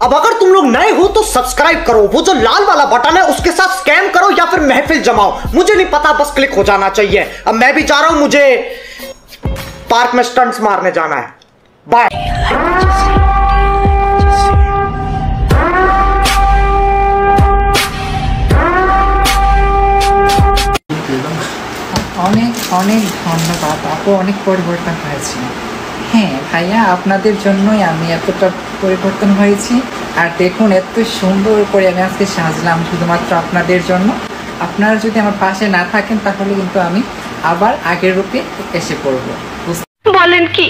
अब अगर तुम लोग नए हो तो सब्सक्राइब करो, वो जो लाल वाला बटन है उसके साथ स्कैम करो या फिर महफिल जमाओ, मुझे नहीं पता, बस क्लिक हो जाना चाहिए। अब मैं भी जा रहा हूं, मुझे पार्क में स्टंट्स मारने जाना है। बाय। অনেক অনেক ধন্যবাদ আপু, অনেক পরিবর্তন হয়েছে। হ্যাঁ ভাইয়া, আপনাদের জন্যই আমি এতটা পরিবর্তন হয়েছি। আর দেখুন এত সুন্দর করে আমি আজকে সাজলাম শুধুমাত্র আপনাদের জন্য। আপনারা যদি আমার পাশে না থাকেন তাহলে কিন্তু আমি আবার আগের রূপে এসে পড়বো। বলেন কি?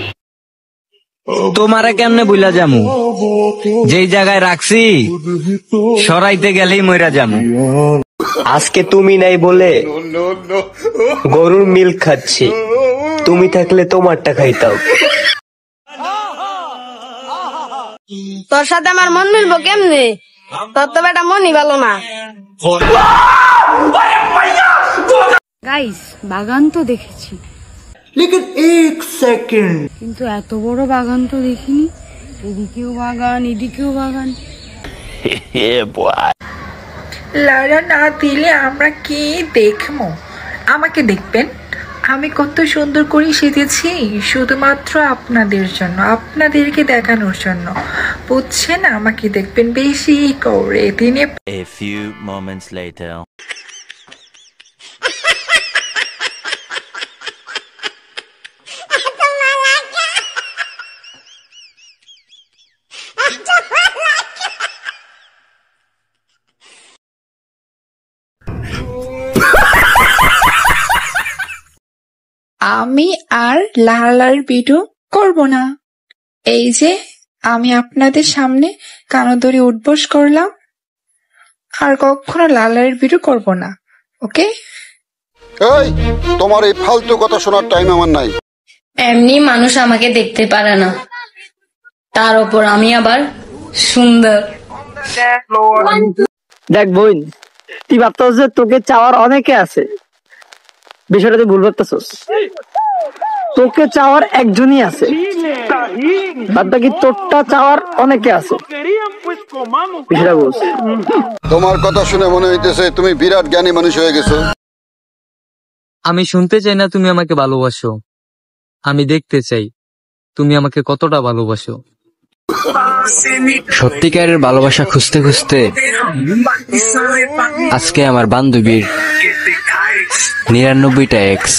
তোমারে কেমনে বুইলা যামু? যেই জায়গায় রাখছি সরাইতে গেলেই মইরা যামু। আজকে তুমি নাই বলে গরুর মিল্ক খাচ্ছি, তুমি থাকলে তোমারটা খাইতাম। তোর সাথে আমার মন মিলবো কেমনে? তোর তো বেটা মনই ভালো না। গাইস, বাগান তো দেখেছি, लेकिन एक सेकंड, কিন্তু এত বড় বাগান তো দেখিনি। এদিকেও বাগান, এদিকেও বাগান। লারা না দিলে আমরা কি দেখবো? আমাকে দেখবেন, আমি কত সুন্দর করে সেজেছি শুধুমাত্র আপনাদের জন্য, আপনাদেরকে দেখানোর জন্য, বুঝছেন? আমাকে দেখবেন বেশি করে দিনে। A few moments later. আমি আর লালার ভিডিও করব না। এই যে আমি আপনাদের সামনে কানাদরি উঠবোস করলাম, আর কখনো লালার ভিডিও করব না, ওকে? এই, তোমার এই ফালতু কথা শোনার টাইম আমার নাই। এমনি মানুষ আমাকে দেখতে পারে না, তার উপর আমি আবার সুন্দর। দেখ বোন, তুই ভাবতেছ যে তোকে চাওয়ার অনেকে আছে, বিষয়টা তুই ভুল ভাবতেছস। তোকে চাওয়ার একজনই আছে, বাদ বাকি তোরটা চাওয়ার অনেকে আছে, বিষয়টা বুঝ। তোমার কথা শুনে মনে হইতেছে তুমি বিরাট জ্ঞানী মানুষ হয়ে গেছো। আমি শুনতে চাই না তুমি আমাকে ভালোবাসো, আমি দেখতে চাই তুমি আমাকে কতটা ভালোবাসো। সত্যিকারের ভালোবাসা খুঁজতে খুঁজতে আজকে আমার বান্ধবীর 99টা এক্স